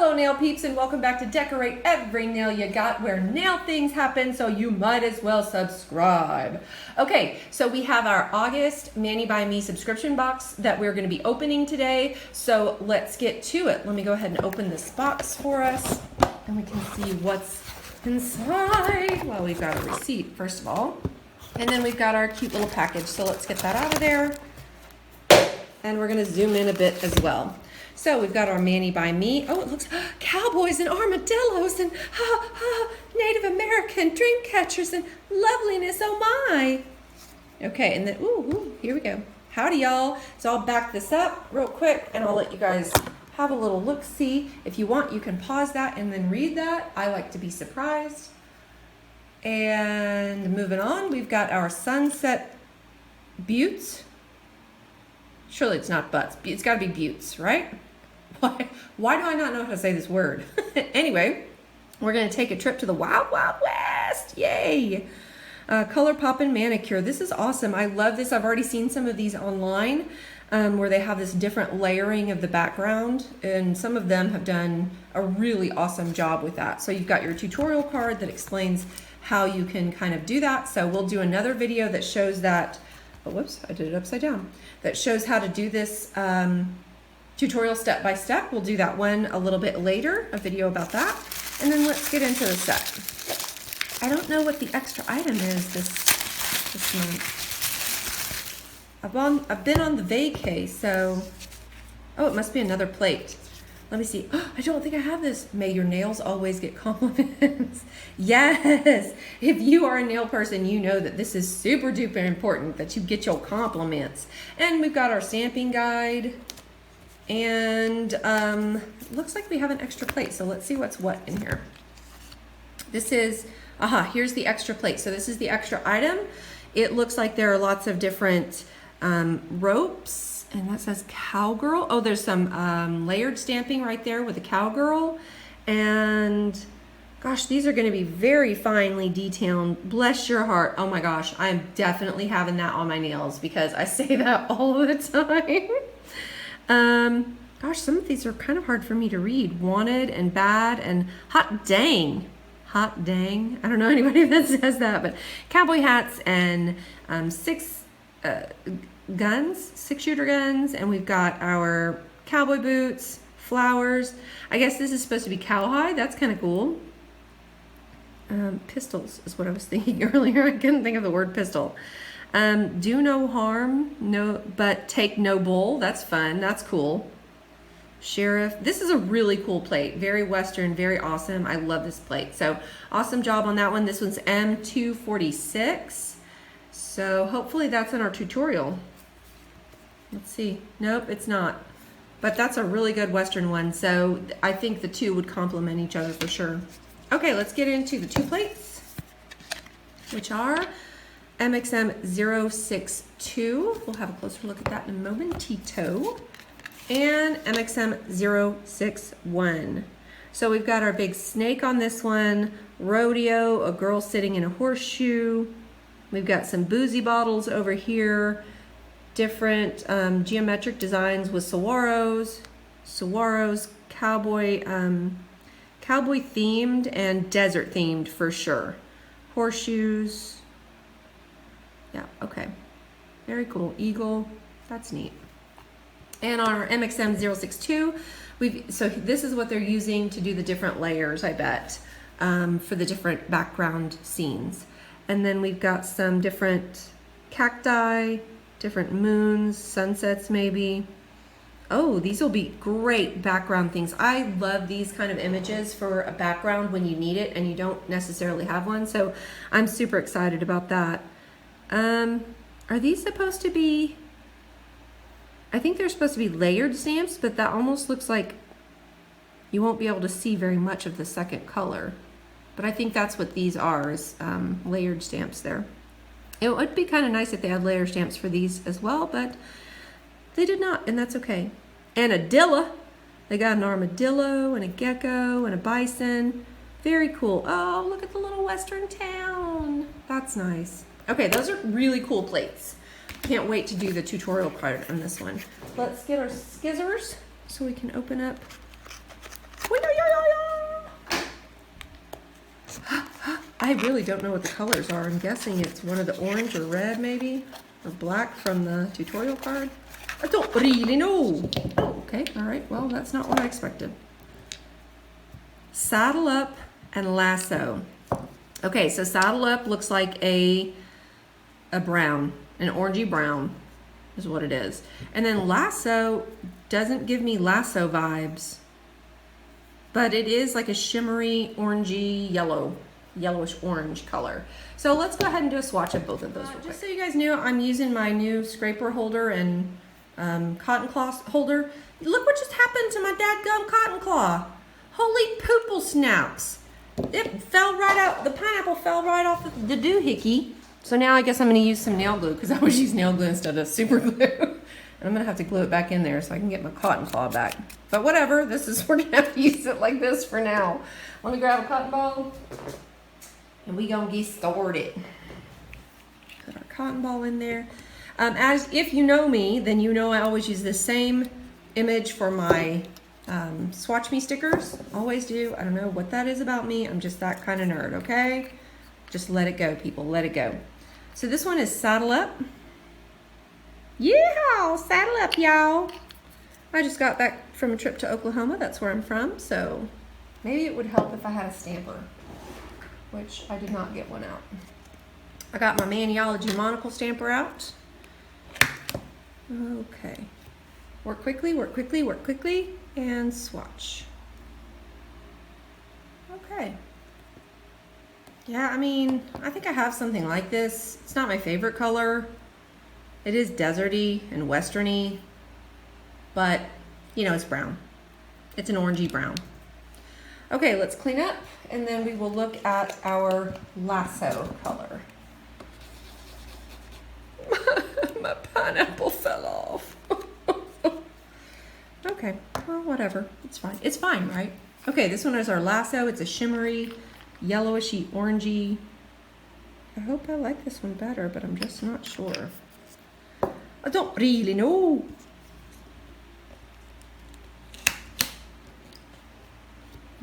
Hello nail peeps and welcome back to Decorate Every Nail You Got, where nail things happen, so you might as well subscribe. Okay, so we have our August Mani by Me subscription box that we're going to be opening today, so let's get to it. Let me go ahead and open this box for us and we can see what's inside. Well, we've got a receipt first of all, and then we've got our cute little package, so let's get that out of there. And we're going to zoom in a bit as well. So we've got our Mani by Me. Oh, it looks cowboys and armadillos and Native American dream catchers and loveliness. Oh my. Okay, and then ooh, here we go. Howdy y'all. So I'll back this up real quick and I'll let you guys have a little look-see. If you want, you can pause that and then read that. I like to be surprised. And moving on, we've got our Sunset Buttes. Surely it's not butts. It's got to be buttes, right? Why do I not know how to say this word? Anyway, we're going to take a trip to the Wild Wild West. Yay! Color Poppin' Manicure. This is awesome. I love this. I've already seen some of these online where they have this different layering of the background, and some of them have done a really awesome job with that. So you've got your tutorial card that explains how you can kind of do that. So we'll do another video that shows that. Oh, whoops, I did it upside down. That shows how to do this tutorial step by step. We'll do that one a little bit later, a video about that. And then let's get into the set. I don't know what the extra item is this month. I've been on the vacay, so, oh, it must be another plate. Let me see. Oh, I don't think I have this. May your nails always get compliments. Yes. If you are a nail person, you know that this is super duper important that you get your compliments. And we've got our stamping guide. And looks like we have an extra plate. So let's see what's what in here. This is, here's the extra plate. So this is the extra item. It looks like there are lots of different ropes. And that says cowgirl. Oh, there's some layered stamping right there with a cowgirl. And gosh, these are going to be very finely detailed. Bless your heart. Oh my gosh, I'm definitely having that on my nails because I say that all the time. Gosh, some of these are kind of hard for me to read. Wanted and bad and hot dang. Hot dang. I don't know anybody that says that, but cowboy hats and six shooter guns, and we've got our cowboy boots, flowers. I guess this is supposed to be cowhide. That's kind of cool. Pistols is what I was thinking earlier. I couldn't think of the word pistol. Do no harm, but take no bull. That's fun. That's cool. Sheriff. This is a really cool plate. Very Western, very awesome. I love this plate. So awesome job on that one. This one's M246. So hopefully that's in our tutorial. Let's see. Nope, it's not. But that's a really good Western one. So I think the two would complement each other for sure. Okay, let's get into the two plates, which are MXM062. We'll have a closer look at that in a momentito. And MXM061. So we've got our big snake on this one, rodeo, a girl sitting in a horseshoe. We've got some boozy bottles over here, different geometric designs with saguaros, cowboy themed and desert themed for sure. Horseshoes. Yeah, okay. Very cool. Eagle. That's neat. And on our MXM062, so this is what they're using to do the different layers, I bet, for the different background scenes. And then we've got some different cacti, different moons, sunsets maybe. Oh, these will be great background things. I love these kind of images for a background when you need it and you don't necessarily have one. So I'm super excited about that. Are these supposed to be, I think they're supposed to be layered stamps, but that almost looks like you won't be able to see very much of the second color. But I think that's what these are, is layered stamps there. It would be kind of nice if they had layer stamps for these as well, but they did not, and that's okay. And a dilla. They got an armadillo and a gecko and a bison. Very cool. Oh, look at the little western town. That's nice. Okay, those are really cool plates. Can't wait to do the tutorial card on this one. Let's get our scissors so we can open up. Winner I really don't know what the colors are. I'm guessing it's one of the orange or red maybe, or black from the tutorial card. I don't really know. Oh, okay, all right, well, that's not what I expected. Saddle Up and Lasso. Okay, so Saddle Up looks like a brown, an orangey brown is what it is. And then Lasso doesn't give me lasso vibes, but it is like a shimmery, orangey, yellowish orange color. So let's go ahead and do a swatch of both of those real quick. Just so you guys know, I'm using my new scraper holder and cotton cloth holder. Look what just happened to my dadgum cotton claw. Holy poople snaps. It fell right out, the pineapple fell right off the doohickey. So now I guess I'm gonna use some nail glue because I always use nail glue instead of super glue. And I'm gonna have to glue it back in there so I can get my cotton claw back. But whatever, we're gonna have to use it like this for now. Let me grab a cotton ball and we gonna get started. Put our cotton ball in there. As if you know me, then you know I always use the same image for my Swatch Me stickers. Always do. I don't know what that is about me. I'm just that kind of nerd, okay? Just let it go, people. Let it go. So this one is Saddle Up. Yeah, saddle up, y'all. I just got back from a trip to Oklahoma. That's where I'm from. So maybe it would help if I had a stamper, which I did not get one out. I got my Maniology monocle stamper out. Okay. Work quickly, work quickly, work quickly, and swatch. Okay. Yeah, I mean, I think I have something like this. It's not my favorite color. It is deserty and westerny, but you know, it's brown. It's an orangey brown. Okay, let's clean up and then we will look at our lasso color. My pineapple fell off. Okay, well, whatever. It's fine. It's fine, right? Okay, this one is our lasso. It's a shimmery, yellowishy, orangey. I hope I like this one better, but I'm just not sure. I don't really know.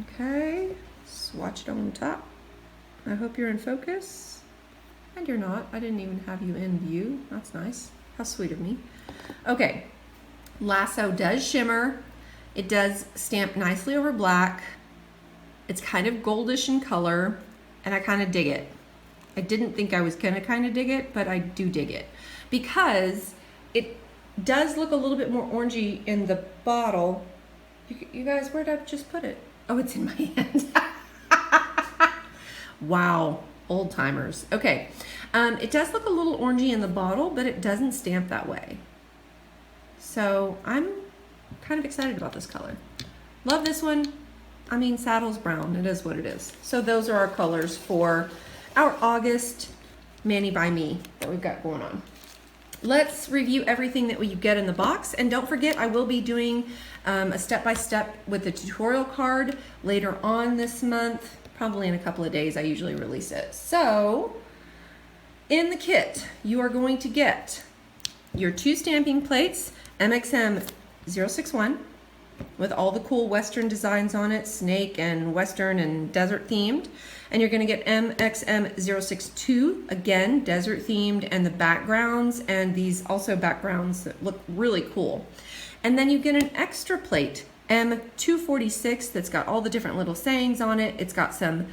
Okay, swatch it on top. I hope you're in focus. And you're not. I didn't even have you in view. That's nice. How sweet of me. Okay, lasso does shimmer. It does stamp nicely over black. It's kind of goldish in color, and I kind of dig it. I didn't think I was gonna kind of dig it, but I do dig it because it does look a little bit more orangey in the bottle. You guys, where did I just put it? Oh, it's in my hand. Wow, old timers. Okay, it does look a little orangey in the bottle, but it doesn't stamp that way. So I'm kind of excited about this color. Love this one. I mean, saddle's brown. It is what it is. So those are our colors for our August Mani by Me that we've got going on. Let's review everything that you get in the box. And don't forget, I will be doing a step-by-step with the tutorial card later on this month. Probably in a couple of days, I usually release it. So in the kit, you are going to get your 2 stamping plates, MXM061, with all the cool Western designs on it, snake and Western and desert themed. And you're gonna get MXM062, again, desert themed, and the backgrounds, and these also backgrounds that look really cool. And then you get an extra plate, M246, that's got all the different little sayings on it. It's got some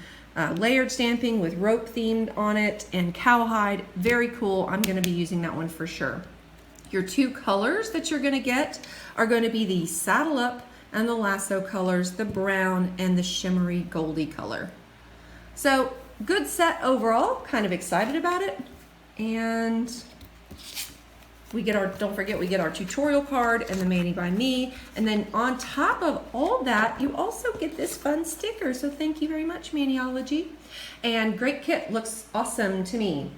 layered stamping with rope themed on it and cowhide, very cool. I'm gonna be using that one for sure. Your 2 colors that you're gonna get are gonna be the Saddle Up and the Lasso colors, the brown and the shimmery goldy color. So good set overall, kind of excited about it. And we get our, don't forget, we get our tutorial card and the Mani by Me. And then on top of all that, you also get this fun sticker. So thank you very much, Maniology. And great kit, looks awesome to me.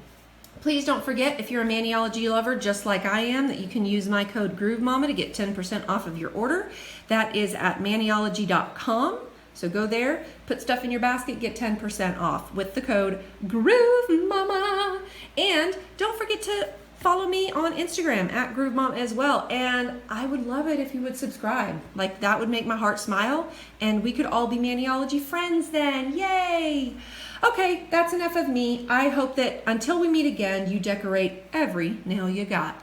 Please don't forget, if you're a Maniology lover just like I am, that you can use my code GrooveMama to get 10% off of your order. That is at maniology.com. So go there, put stuff in your basket, get 10% off with the code GrooveMama. And don't forget to follow me on Instagram at GrooveMom as well. And I would love it if you would subscribe. Like, that would make my heart smile, and we could all be Maniology friends then. Yay! Okay, that's enough of me. I hope that until we meet again, you decorate every nail you got.